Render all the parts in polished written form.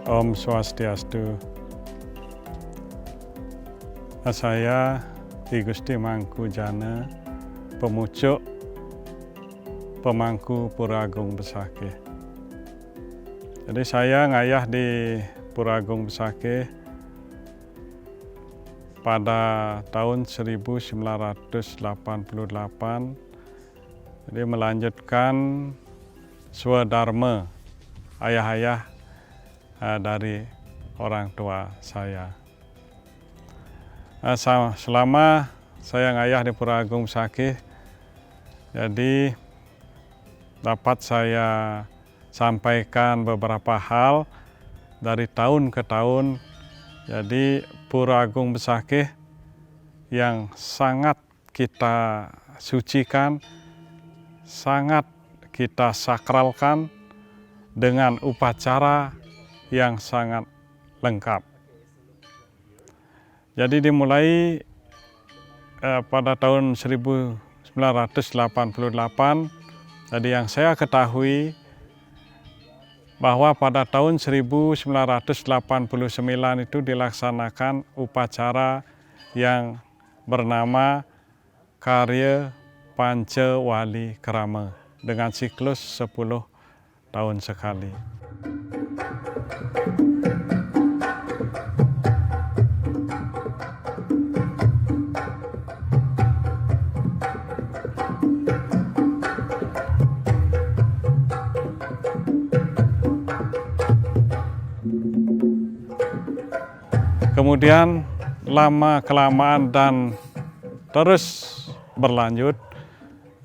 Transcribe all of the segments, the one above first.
Om Swastiastu. Saya Ki Gusti Mangkujana, pemucuk pemangku Pura Agung Besakih. Jadi saya ngayah di Pura Agung Besakih pada tahun 1988. Jadi melanjutkan swadharma ayah-ayah dari orang tua saya. Selama saya ngayah di Pura Agung Besakih, jadi dapat saya sampaikan beberapa hal dari tahun ke tahun. Jadi Pura Agung Besakih yang sangat kita sucikan, sangat kita sakralkan dengan upacara yang sangat lengkap. Jadi dimulai pada tahun 1988, jadi yang saya ketahui bahwa pada tahun 1989 itu dilaksanakan upacara yang bernama Karya Pancawali Krama dengan siklus 10 tahun sekali. Kemudian lama-kelamaan dan terus berlanjut,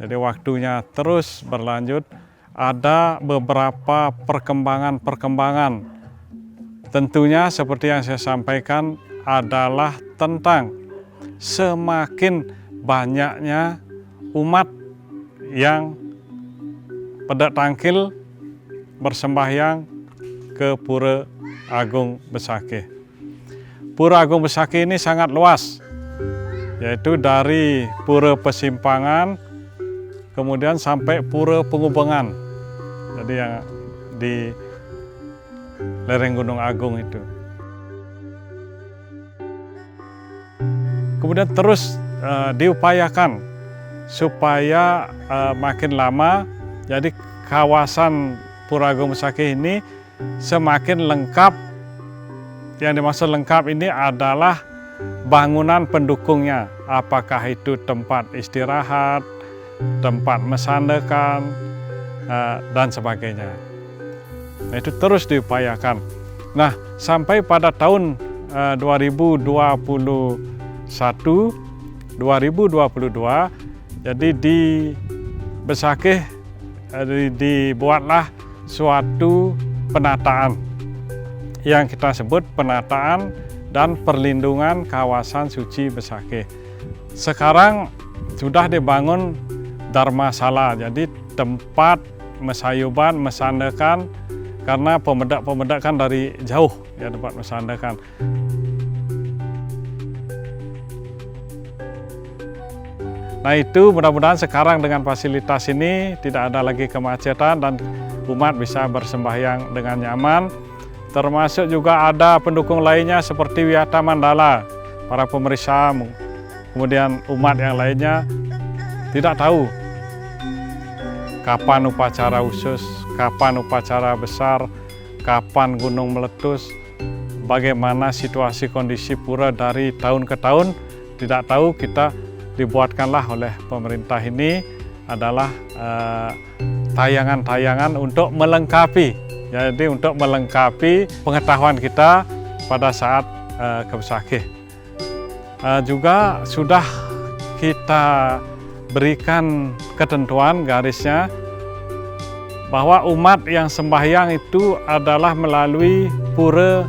jadi waktunya terus berlanjut, ada beberapa perkembangan. Tentunya seperti yang saya sampaikan adalah tentang semakin banyaknya umat yang pada tangkil bersembahyang ke Pura Agung Besakih. Pura Agung Besakih ini sangat luas, yaitu dari Pura Pesimpangan, kemudian sampai Pura Pengubengan, jadi yang di lereng Gunung Agung itu. Kemudian terus diupayakan supaya makin lama, jadi kawasan Pura Agung Besakih ini semakin lengkap. Yang dimaksud lengkap ini adalah bangunan pendukungnya, apakah itu tempat istirahat, tempat mesandakan, dan sebagainya. Nah, itu terus diupayakan. Nah, sampai pada tahun 2021, 2022, jadi di Besakih dibuatlah suatu penataan yang kita sebut penataan dan perlindungan kawasan suci Besakih. Sekarang sudah dibangun Dharmasala, jadi tempat mesayuban, mesandakan, karena pemedak kan dari jauh ya tempat mesandakan. Nah itu mudah-mudahan sekarang dengan fasilitas ini tidak ada lagi kemacetan dan umat bisa bersembahyang dengan nyaman. Termasuk juga ada pendukung lainnya seperti Wiyata Mandala, para pemeriksa, kemudian umat yang lainnya tidak tahu kapan upacara khusus, kapan upacara besar, kapan gunung meletus, bagaimana situasi kondisi pura dari tahun ke tahun, tidak tahu. Kita dibuatkanlah oleh pemerintah ini adalah tayangan-tayangan untuk melengkapi. Jadi untuk melengkapi pengetahuan kita pada saat ke Besakih. Juga sudah kita berikan ketentuan garisnya bahwa umat yang sembahyang itu adalah melalui Pura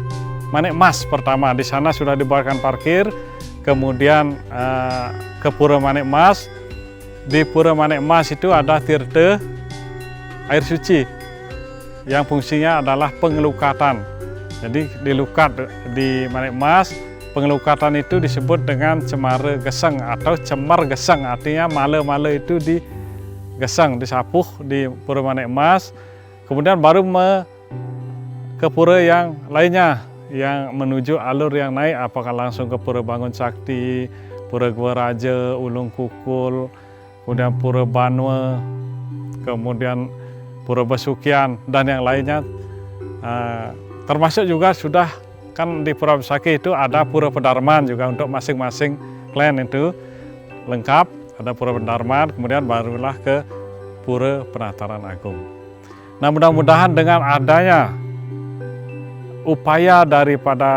Manik Mas pertama. Di sana sudah dibuatkan parkir, kemudian ke Pura Manik Mas. Di Pura Manik Mas itu ada tirta air suci yang fungsinya adalah pengelukatan. Jadi dilukat di Manik Mas, pengelukatan itu disebut dengan cemara geseng atau cemar geseng, artinya mala-mala itu digeseng, disapuh di Pura Manik Mas, kemudian baru ke pura yang lainnya yang menuju alur yang naik, apakah langsung ke Pura Bangun Sakti, Pura Gua Raja, Ulung Kukul, kemudian Pura Banwa, kemudian Pura Besukian dan yang lainnya. Termasuk juga sudah kan di Pura Besakih itu ada Pura Pedarman juga untuk masing-masing klan itu lengkap, ada Pura Pedarman, kemudian barulah ke Pura Penataran Agung. Nah, mudah-mudahan dengan adanya upaya daripada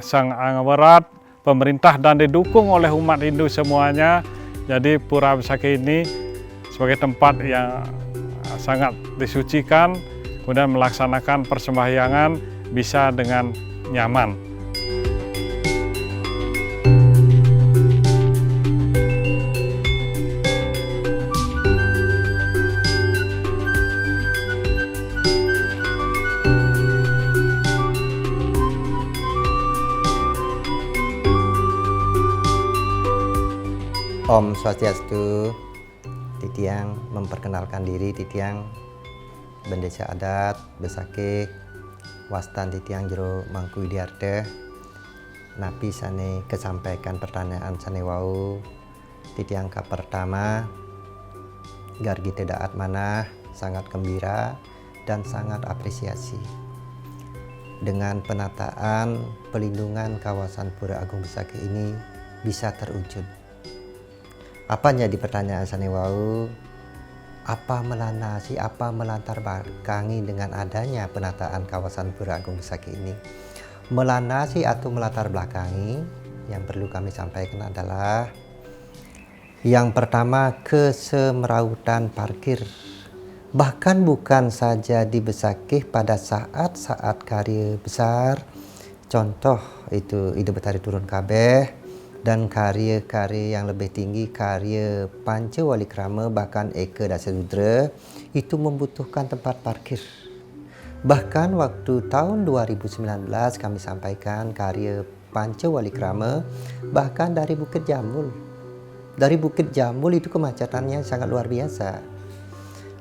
Sang Anggawerat, pemerintah dan didukung oleh umat Hindu semuanya, jadi Pura Besakih ini sebagai tempat yang sangat disucikan, kemudian melaksanakan persembahyangan bisa dengan nyaman. Om Swastiastu. Titiang memperkenalkan diri, Titiang Bendesa Adat Besakih, Wastan Titiang Jero Mangku Widiarte. Napi sane kesampaikan pertanyaan sane wau. Titiang ka pertama gargi tedaat manah sangat gembira dan sangat apresiasi dengan penataan pelindungan kawasan Pura Agung Besakih ini bisa terwujud. Apanya di pertanyaan sanewau, apa melanasi, apa melantar belakangi dengan adanya penataan kawasan Pura Agung Besakih ini? Melanasi atau melatar belakangi yang perlu kami sampaikan adalah yang pertama, kesemrautan parkir. Bahkan bukan saja di Besakih pada saat-saat karya besar, contoh itu Ide Betari Turun Kabeh, dan karya-karya yang lebih tinggi, karya Panca Walikrama bahkan Eka Dasadudra, itu membutuhkan tempat parkir. Bahkan waktu tahun 2019 kami sampaikan karya Panca Walikrama bahkan dari Bukit Jamul. Dari Bukit Jamul itu kemacetannya sangat luar biasa.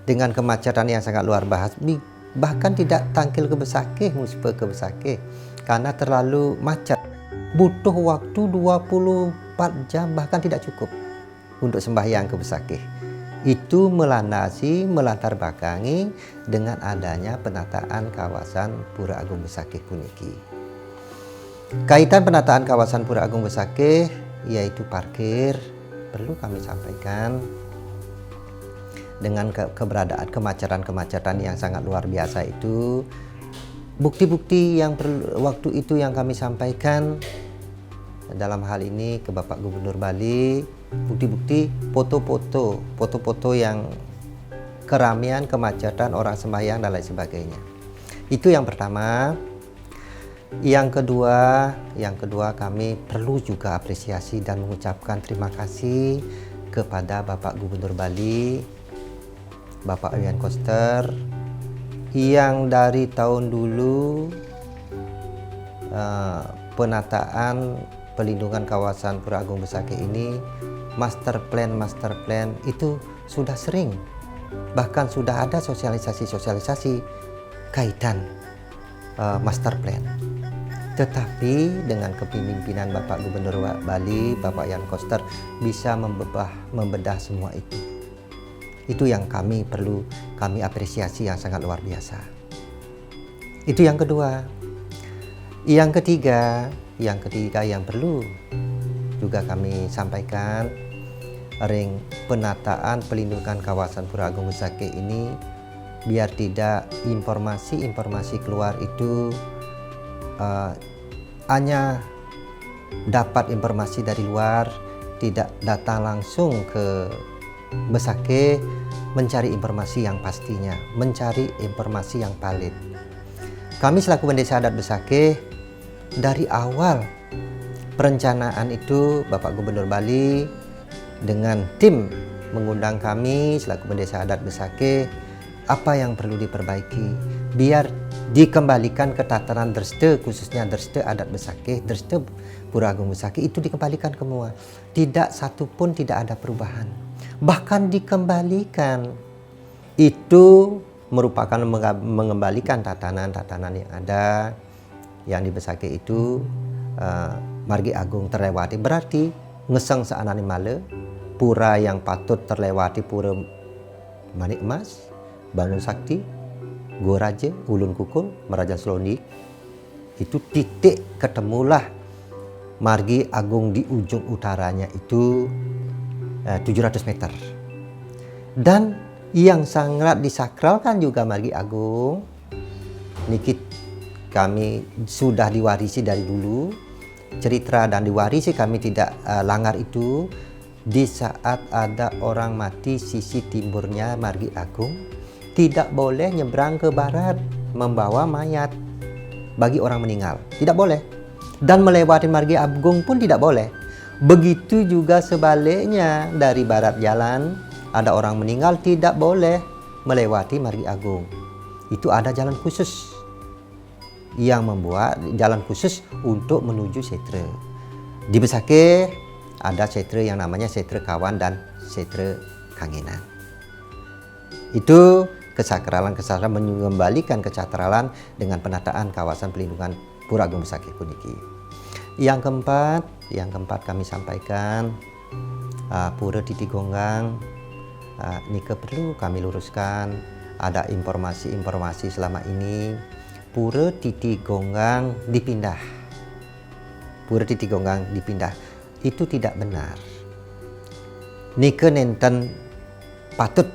Dengan kemacetan yang sangat luar biasa, bahkan tidak tangkil ke Besakih, muspe ke Besakih karena terlalu macet. Butuh waktu 24 jam bahkan tidak cukup untuk sembahyang ke Besakih. Itu melandasi, melatar belakangi dengan adanya penataan kawasan Pura Agung Besakih puniki. Kaitan penataan kawasan Pura Agung Besakih yaitu parkir, perlu kami sampaikan dengan keberadaan kemacetan-kemacetan yang sangat luar biasa itu. Bukti-bukti yang waktu itu yang kami sampaikan dalam hal ini ke Bapak Gubernur Bali, bukti-bukti foto-foto yang keramaian, kemacetan, orang sembahyang dan lain sebagainya. Itu yang pertama. Yang kedua kami perlu juga apresiasi dan mengucapkan terima kasih kepada Bapak Gubernur Bali, Bapak Iwan Koster, yang dari tahun dulu penataan pelindungan kawasan Pura Agung Besakih ini master plan itu sudah sering, bahkan sudah ada sosialisasi kaitan master plan. Tetapi dengan kepemimpinan Bapak Gubernur Bali, Bapak Iwan Koster bisa membedah semua itu. Itu yang kami apresiasi yang sangat luar biasa. Itu yang kedua. Yang ketiga yang perlu juga kami sampaikan, ring penataan pelindungan kawasan Pura Agung Besakih ini biar tidak informasi keluar itu hanya dapat informasi dari luar, tidak datang langsung ke Besakih mencari informasi yang pastinya, mencari informasi yang valid. Kami selaku Bendesa Adat Besakih dari awal perencanaan itu Bapak Gubernur Bali dengan tim mengundang kami selaku Bendesa Adat Besakih apa yang perlu diperbaiki biar dikembalikan ke tatanan Dreste, khususnya Dreste Adat Besakih, Dreste Pura Agung Besakih itu dikembalikan semua. Tidak satu pun tidak ada perubahan. Bahkan dikembalikan itu merupakan mengembalikan tatanan-tatanan yang ada yang di Besakih itu. Margi Agung terlewati berarti ngeseng seanani male, pura yang patut terlewati pura Manik Emas, Bangun Sakti, Goraja, Ulun Kukul, Merajan Selonik. Itu titik ketemulah Margi Agung di ujung utaranya itu 700 meter. Dan yang sangat disakralkan juga Margi Agung, niki kami sudah diwarisi dari dulu, cerita dan diwarisi kami tidak langgar itu. Di saat ada orang mati sisi timurnya Margi Agung, tidak boleh nyebrang ke barat membawa mayat bagi orang meninggal, tidak boleh. Dan melewati Margi Agung pun tidak boleh. Begitu juga sebaliknya, dari barat jalan ada orang meninggal, tidak boleh melewati Margi Agung. Itu ada jalan khusus yang membuat jalan khusus untuk menuju setre. Di Besakih ada setre yang namanya setre Kawan dan setre Kangenan. Itu kesakralan mengembalikan kesakralan dengan penataan kawasan pelindungan Pura Agung Besakih puniki. Yang keempat kami sampaikan Pura Titigonggang. Nike perlu kami luruskan, ada informasi selama ini Pura Titigonggang dipindah. Pura Titigonggang dipindah. Itu tidak benar. Nike nenten patut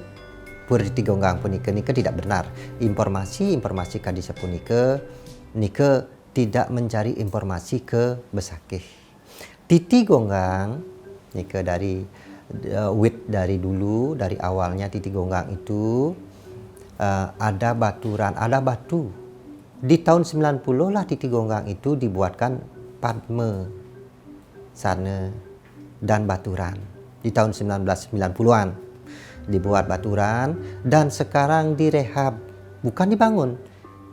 Pura Titigonggang punike nike tidak benar. Informasi kadi sepunike nike tidak mencari informasi ke Besakih. Titigonggang nike dari dari dulu, dari awalnya Titigonggang itu ada baturan, ada batu. Di tahun 90 lah Titigonggang itu dibuatkan padme, sana dan baturan. Di tahun 1990-an dibuat baturan dan sekarang direhab, bukan dibangun.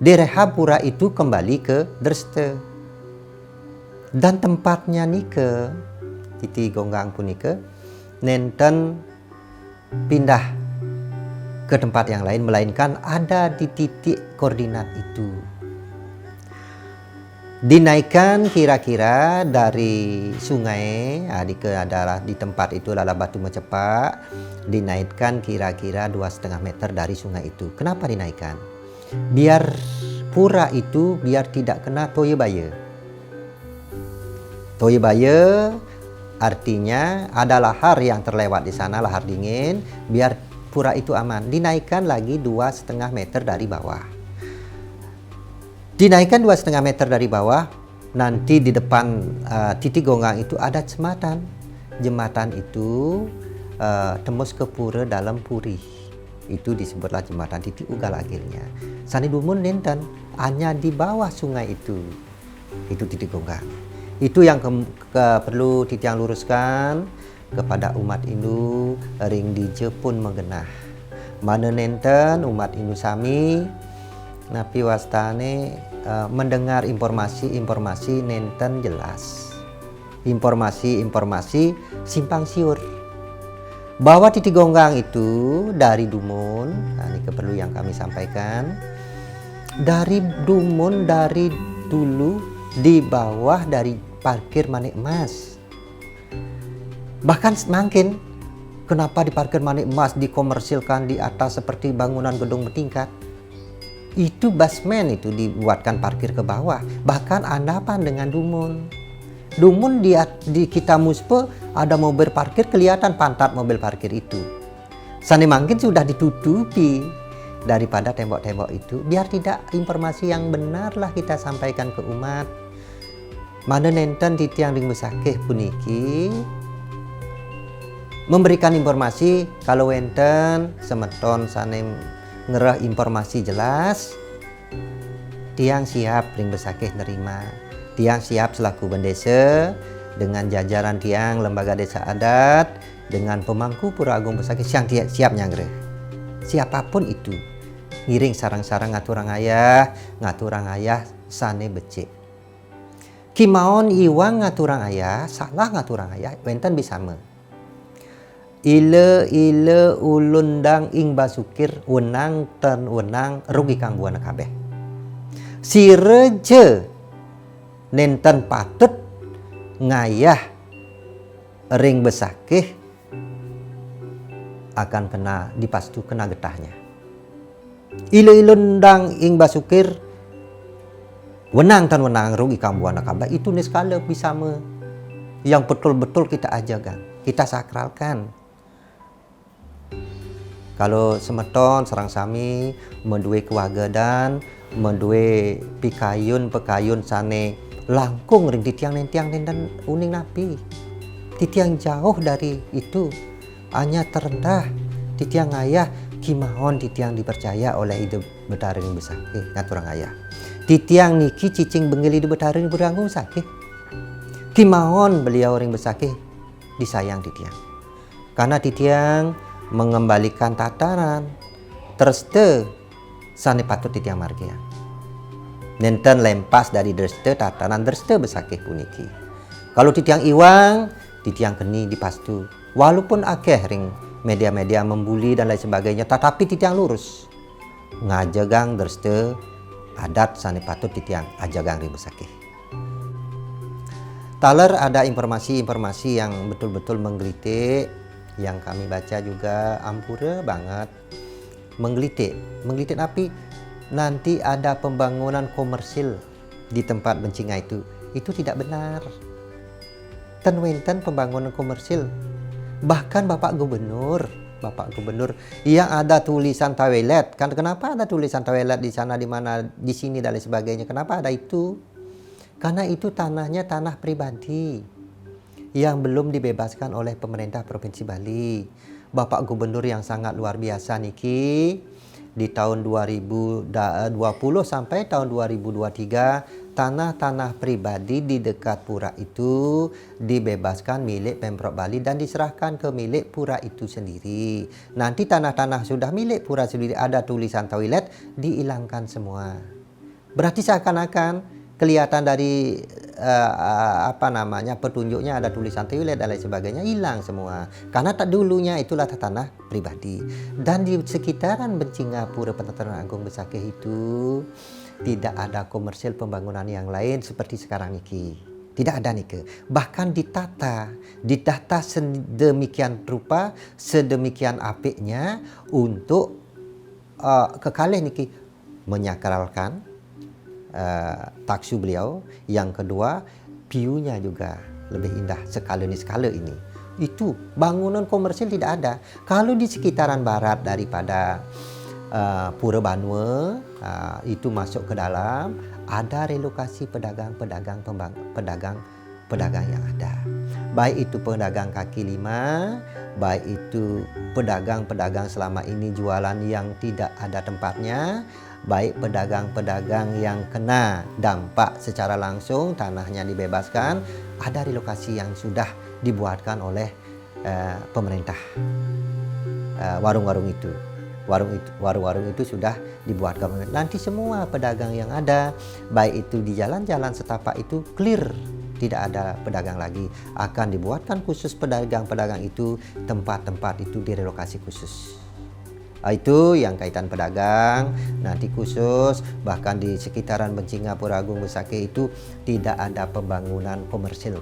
Direhab pura itu kembali ke Dreste. Dan tempatnya nike Titigonggang punike nenten pindah ke tempat yang lain, melainkan ada di titik koordinat itu. Dinaikkan kira-kira dari sungai, adalah di tempat itu adalah Batu Mecepak, dinaikkan kira-kira 2,5 meter dari sungai itu. Kenapa dinaikkan? Biar pura itu biar tidak kena toyebaya. Toyebaya artinya ada lahar yang terlewat di sana, lahar dingin, biar pura itu aman. Dinaikkan lagi 2,5 meter dari bawah. Dinaikkan 2,5 meter dari bawah, nanti di depan Titigonggang itu ada jembatan. Jembatan itu tembus ke pura dalam puri. Itu disebutlah jembatan Titik Ugal Agilnya. Sani Dumun nenten hanya di bawah sungai itu Titigonggang. Itu yang perlu titiang luruskan kepada umat Hindu, ring dije pun mengenah. Mana nenten umat Hindu sami napi wastane mendengar informasi nenten jelas. Informasi simpang siur. Bahwa Titigonggang itu dari Dumun, ini perlu yang kami sampaikan. Dari Dumun dari dulu di bawah dari parkir Manik Emas. Bahkan semakin kenapa di parkir Manik Emas dikomersilkan di atas seperti bangunan gedung bertingkat? Itu basement itu dibuatkan parkir ke bawah. Bahkan andapan dengan Dumun. Dumun di kita muspe ada mobil parkir, kelihatan pantat mobil parkir itu. Sani mungkin sudah ditutupi daripada tembok-tembok itu. Biar tidak informasi yang benar lah kita sampaikan ke umat. Mana nenten titiang ring Besakih puniki memberikan informasi kalau enten semeton sanem ngerah informasi jelas, tiang siap ring Besakih nerima. Tiang siap selaku bendesa dengan jajaran tiang lembaga desa adat dengan pemangku Pura Agung Besakih siap nyangreh. Siapapun itu ngiring sarang-sarang ngaturang ayah sane becik. Kimaon iwang ngaturang ayah, salah ngaturang ayah, wenten bisa me. ile ulundang ing basukir wenang ten wenang rugi kang buana kabeh. Sireje nenten patut ngayah ring besakeh akan kena dipastu kena getahnya. Ile ulundang ing basukir wenang tan wenang rugi kang buana kabeh itu nih skala bisa yang betul-betul kita ajarkan, kita sakralkan. Kalau semeton serang sami mendue keluarga dan mendue pikayun sane langkung ring titiang dan uning napi. Titiang jauh dari itu hanya terendah titiang ayah kimahon titiang dipercaya oleh hidup betari ring besake ngaturang ayah. Titiang niki cicing benggil hidup betari ring beranggung sakit. Kimahon beliau ring besake disayang titiang. Karena titiang mengembalikan tataran terste sane patut titiang margia. Nenten lempas dari derste tataran derste besakeh puniki. Kalau titiang iwang, titiang keni dipastu. Walaupun akeh ring media-media membuli dan lain sebagainya, tetapi titiang lurus. Ngajagang derste adat sane patut titiang ajagang ring besakeh. Taler ada informasi-informasi yang betul-betul menggelitik, yang kami baca juga ampura banget, menggelitik api nanti ada pembangunan komersil di tempat Bencinga itu tidak benar. Tenwenten pembangunan komersil, bahkan Bapak Gubernur yang ada tulisan toilet, kan kenapa ada tulisan toilet di sana, di mana, di sini dan lain sebagainya, kenapa ada itu? Karena itu tanahnya tanah pribadi yang belum dibebaskan oleh pemerintah Provinsi Bali. Bapak Gubernur yang sangat luar biasa niki di tahun 2020 sampai tahun 2023 tanah-tanah pribadi di dekat pura itu dibebaskan milik Pemprov Bali dan diserahkan ke milik pura itu sendiri. Nanti tanah-tanah sudah milik pura sendiri ada tulisan toilet dihilangkan semua. Berarti seakan-akan kelihatan dari petunjuknya ada tulisan toilet dan lain sebagainya hilang semua karena tak dulunya itulah tanah pribadi. Dan di sekitaran Bencinga Pura Penataran Agung Besakeh itu tidak ada komersil pembangunan yang lain seperti sekarang niki, tidak ada niki. Bahkan ditata sedemikian rupa, sedemikian apiknya untuk kekalih niki menyakralkan taksu beliau. Yang kedua, view-nya juga lebih indah skala ini. Itu bangunan komersil tidak ada. Kalau di sekitaran barat daripada Pura Banua itu masuk ke dalam, ada relokasi pedagang yang ada. Baik itu pedagang kaki lima, baik itu pedagang selama ini jualan yang tidak ada tempatnya, baik pedagang-pedagang yang kena dampak secara langsung tanahnya dibebaskan, ada relokasi yang sudah dibuatkan oleh pemerintah. Warung-warung itu sudah dibuatkan. Nanti semua pedagang yang ada, baik itu di jalan-jalan setapak itu clear, tidak ada pedagang lagi. Akan dibuatkan khusus pedagang-pedagang itu, tempat-tempat itu direlokasi khusus. Itu yang kaitan pedagang nanti khusus. Bahkan di sekitaran Bencinga Pura Agung Besakeh itu tidak ada pembangunan komersil.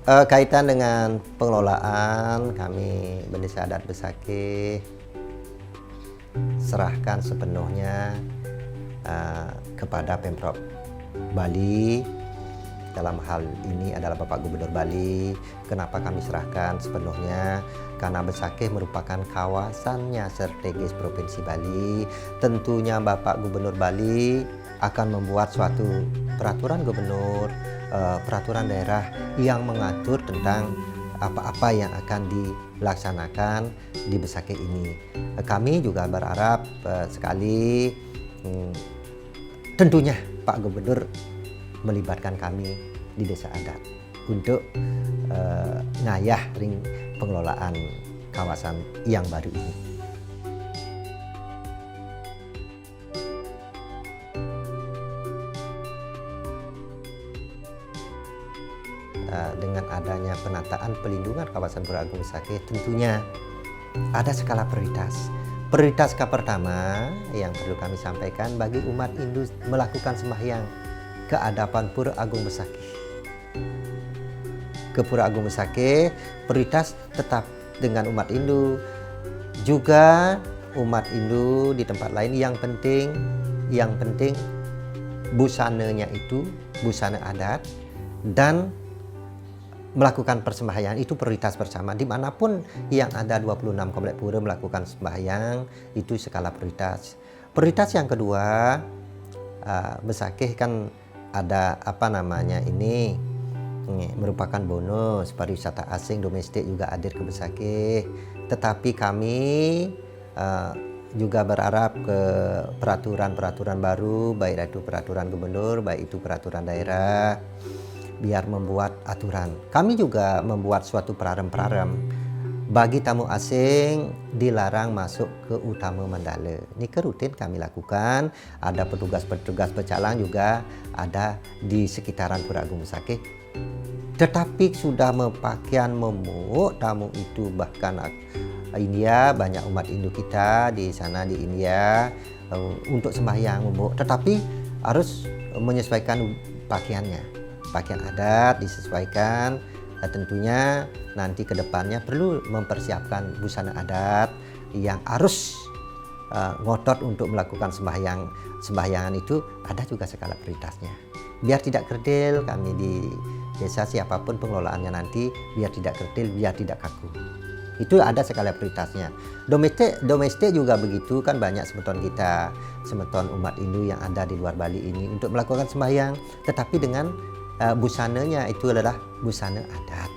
Kaitan dengan pengelolaan, kami Desa Adat Besakeh serahkan sepenuhnya kepada Pemprov Bali. Dalam hal ini adalah Bapak Gubernur Bali. Kenapa kami serahkan sepenuhnya? Karena Besakeh merupakan kawasannya strategis Provinsi Bali. Tentunya Bapak Gubernur Bali akan membuat suatu peraturan gubernur, peraturan daerah yang mengatur tentang apa-apa yang akan dilaksanakan di Besakeh ini. Kami juga berharap sekali tentunya Pak Gubernur melibatkan kami di Desa Adat untuk ngayah ring pengelolaan kawasan yang baru ini. penataan pelindungan kawasan Pura Agung Besakih tentunya ada skala prioritas. Prioritas pertama yang perlu kami sampaikan bagi umat Hindu melakukan sembahyang ke hadapan Pura Agung Besakih. Ke Pura Agung Besakih prioritas tetap dengan umat Hindu. Juga umat Hindu di tempat lain yang penting busananya itu busana adat dan melakukan persembahyaan itu prioritas bersama. Dimanapun yang ada 26 komplek pura melakukan sembahyang itu skala prioritas. Prioritas yang kedua, Besakih kan ada ini merupakan bonus pariwisata asing domestik juga hadir ke Besakih. Tetapi kami juga berharap ke peraturan-peraturan baru, baik itu peraturan gubernur, baik itu peraturan daerah, biar membuat aturan. Kami juga membuat suatu perarem-perarem bagi tamu asing dilarang masuk ke Utama Mandala. Ini rutin kami lakukan. Ada petugas-petugas pecalang juga ada di sekitaran Pura Agung Besakih. Tetapi sudah pakaian memuk tamu itu, bahkan India, banyak umat Hindu kita di sana di India untuk sembahyang memuk, tetapi harus menyesuaikan pakaiannya. Pakaian adat disesuaikan, tentunya nanti ke depannya perlu mempersiapkan busana adat yang harus ngotot untuk melakukan sembahyangan itu ada juga skala prioritasnya. Biar tidak kerdil kami di desa, siapapun pengelolaannya nanti biar tidak kerdil, biar tidak kaku. Itu ada skala prioritasnya. Domestik juga begitu kan, banyak semeton kita, semeton umat Hindu yang ada di luar Bali ini untuk melakukan sembahyang, tetapi dengan busananya itu adalah busana adat.